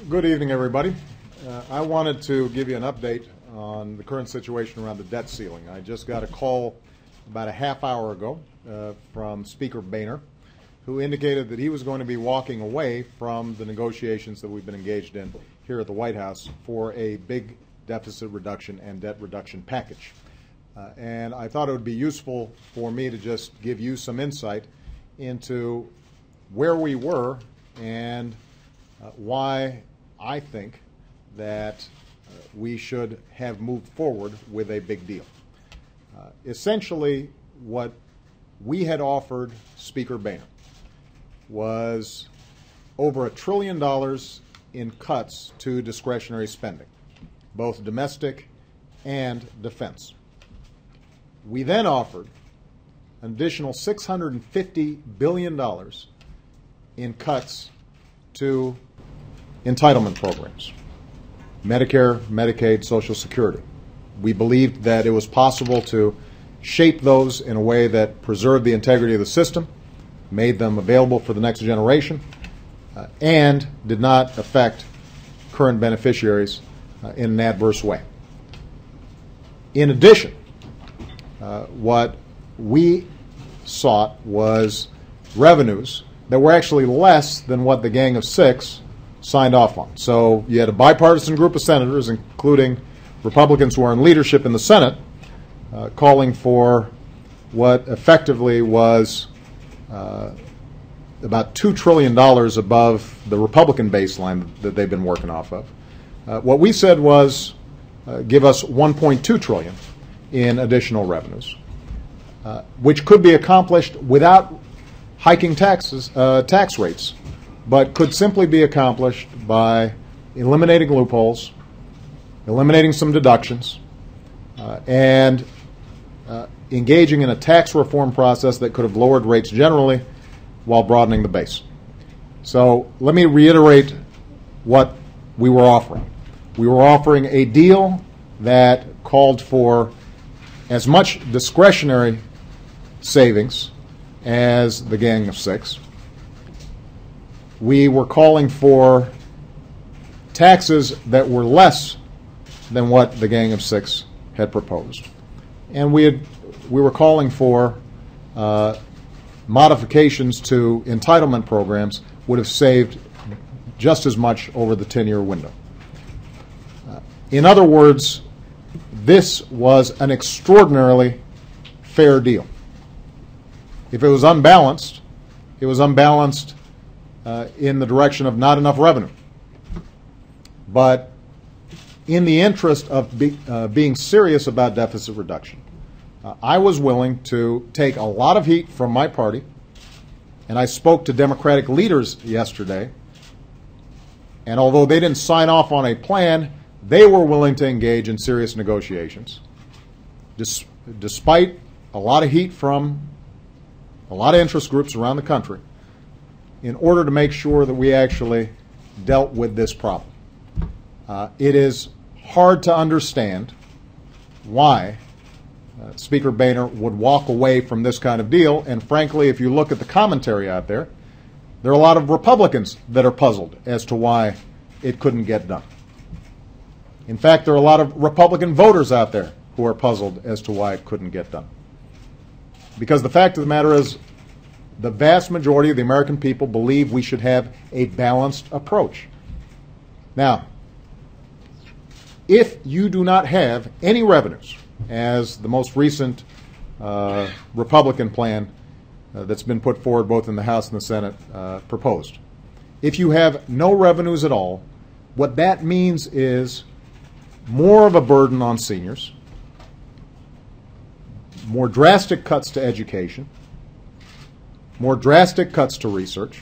Good evening, everybody. I wanted to give you an update on the current situation around the debt ceiling. I just got a call about a half hour ago from Speaker Boehner, who indicated that he was going to be walking away from the negotiations that we've been engaged in here at the White House for a big deficit reduction and debt reduction package. And I thought it would be useful for me to just give you some insight into where we were and why I think that we should have moved forward with a big deal. Essentially, what we had offered Speaker Boehner was over $1 trillion in cuts to discretionary spending, both domestic and defense. We then offered an additional $650 billion in cuts to entitlement programs, Medicare, Medicaid, Social Security. We believed that it was possible to shape those in a way that preserved the integrity of the system, made them available for the next generation, and did not affect current beneficiaries in an adverse way. In addition, what we sought was revenues that were actually less than what the Gang of Six signed off on. So you had a bipartisan group of senators, including Republicans who are in leadership in the Senate, calling for what effectively was about $2 trillion above the Republican baseline that they've been working off of. What we said was give us $1.2 trillion in additional revenues, which could be accomplished without hiking tax rates, but could simply be accomplished by eliminating loopholes, eliminating some deductions, and engaging in a tax reform process that could have lowered rates generally while broadening the base. So let me reiterate what we were offering. We were offering a deal that called for as much discretionary savings as the Gang of Six. We were calling for taxes that were less than what the Gang of Six had proposed. And we were calling for modifications to entitlement programs would have saved just as much over the 10-year window. In other words, this was an extraordinarily fair deal. If it was unbalanced, it was unbalanced in the direction of not enough revenue. But in the interest of being serious about deficit reduction, I was willing to take a lot of heat from my party, and I spoke to Democratic leaders yesterday, and although they didn't sign off on a plan, they were willing to engage in serious negotiations, despite a lot of heat from a lot of interest groups around the country, in order to make sure that we actually dealt with this problem. It is hard to understand why Speaker Boehner would walk away from this kind of deal, and frankly, if you look at the commentary out there, there are a lot of Republicans that are puzzled as to why it couldn't get done. In fact, there are a lot of Republican voters out there who are puzzled as to why it couldn't get done. Because the fact of the matter is, the vast majority of the American people believe we should have a balanced approach. Now, if you do not have any revenues, as the most recent Republican plan that's been put forward both in the House and the Senate proposed, if you have no revenues at all, what that means is more of a burden on seniors, more drastic cuts to education, more drastic cuts to research,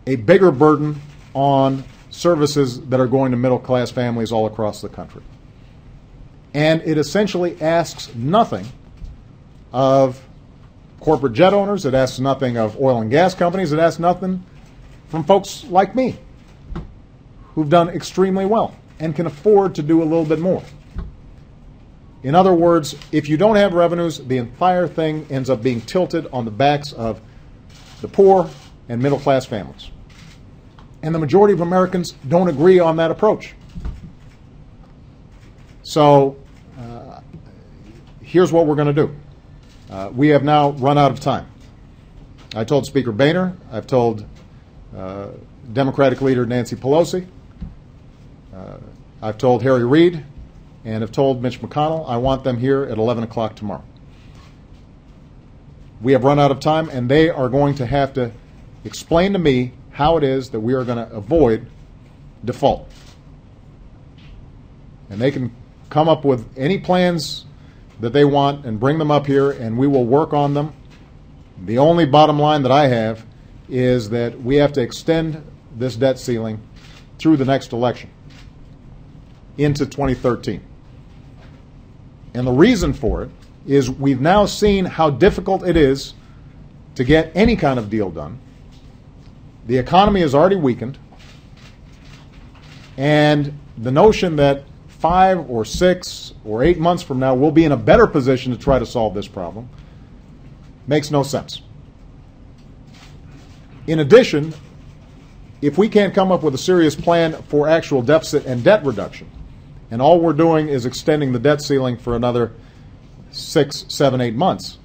a bigger burden on services that are going to middle-class families all across the country. And it essentially asks nothing of corporate jet owners, it asks nothing of oil and gas companies, it asks nothing from folks like me who've done extremely well and can afford to do a little bit more. In other words, if you don't have revenues, the entire thing ends up being tilted on the backs of the poor and middle-class families. And the majority of Americans don't agree on that approach. So here's what we're going to do. We have now run out of time. I told Speaker Boehner, I've told Democratic leader Nancy Pelosi, I've told Harry Reid, and have told Mitch McConnell I want them here at 11 o'clock tomorrow. We have run out of time, and they are going to have to explain to me how it is that we are going to avoid default. And they can come up with any plans that they want and bring them up here, and we will work on them. The only bottom line that I have is that we have to extend this debt ceiling through the next election into 2013. And the reason for it is we've now seen how difficult it is to get any kind of deal done. The economy has already weakened, and the notion that 5 or 6 or 8 months from now we'll be in a better position to try to solve this problem makes no sense. In addition, if we can't come up with a serious plan for actual deficit and debt reduction, and all we're doing is extending the debt ceiling for another 6, 7, 8 months,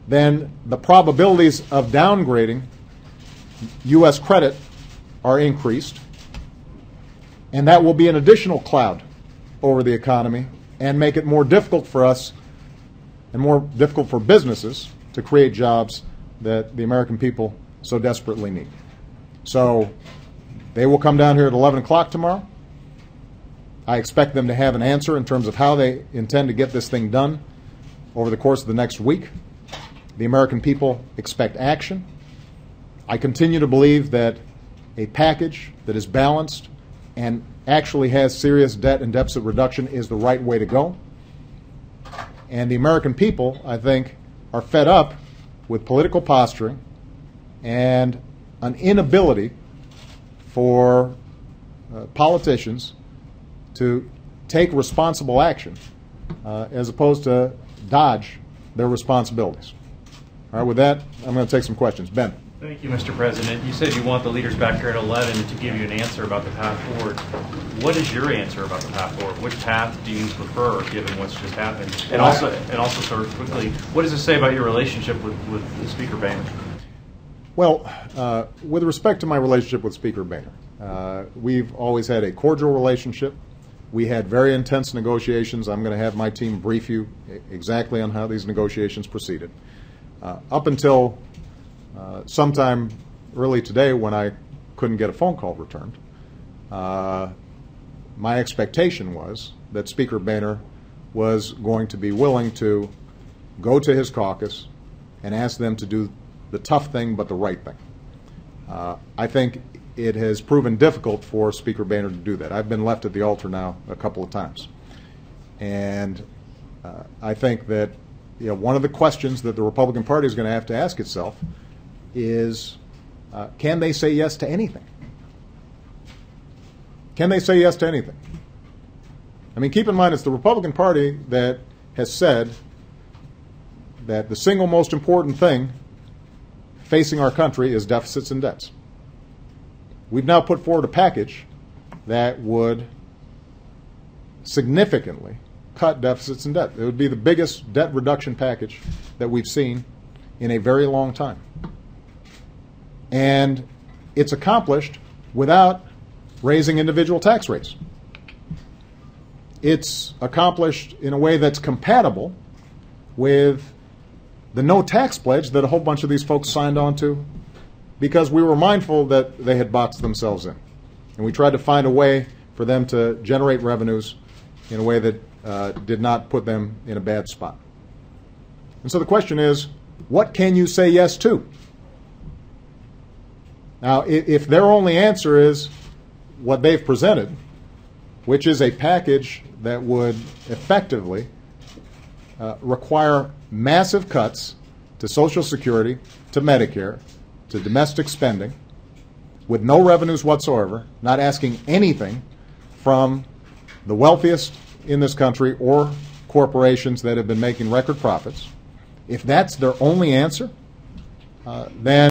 then the probabilities of downgrading U.S. credit are increased, and that will be an additional cloud over the economy and make it more difficult for us and more difficult for businesses to create jobs that the American people so desperately need. So they will come down here at 11 o'clock tomorrow. I expect them to have an answer in terms of how they intend to get this thing done over the course of the next week. The American people expect action. I continue to believe that a package that is balanced and actually has serious debt and deficit reduction is the right way to go. And the American people, I think, are fed up with political posturing and an inability for politicians to take responsible action as opposed to dodge their responsibilities. All right, with that, I'm going to take some questions. Ben. Thank you, Mr. President. You said you want the leaders back here at 11 to give you an answer about the path forward. What is your answer about the path forward? Which path do you prefer, given what's just happened? And also, sort of quickly, what does it say about your relationship with Speaker Boehner? Well, with respect to my relationship with Speaker Boehner, we've always had a cordial relationship. We had very intense negotiations. I'm going to have my team brief you exactly on how these negotiations proceeded. Up until sometime early today, when I couldn't get a phone call returned, my expectation was that Speaker Boehner was going to be willing to go to his caucus and ask them to do the tough thing but the right thing. I think it has proven difficult for Speaker Boehner to do that. I've been left at the altar now a couple of times. And I think that one of the questions that the Republican Party is going to have to ask itself is, can they say yes to anything? Can they say yes to anything? I mean, keep in mind, it's the Republican Party that has said that the single most important thing facing our country is deficits and debts. We've now put forward a package that would significantly cut deficits and debt. It would be the biggest debt reduction package that we've seen in a very long time. And it's accomplished without raising individual tax rates. It's accomplished in a way that's compatible with the no tax pledge that a whole bunch of these folks signed on to because we were mindful that they had boxed themselves in. And we tried to find a way for them to generate revenues in a way that did not put them in a bad spot. And so the question is, what can you say yes to? Now, if their only answer is what they've presented, which is a package that would effectively require massive cuts to Social Security, to Medicare, to domestic spending, with no revenues whatsoever, not asking anything from the wealthiest in this country or corporations that have been making record profits, if that's their only answer, then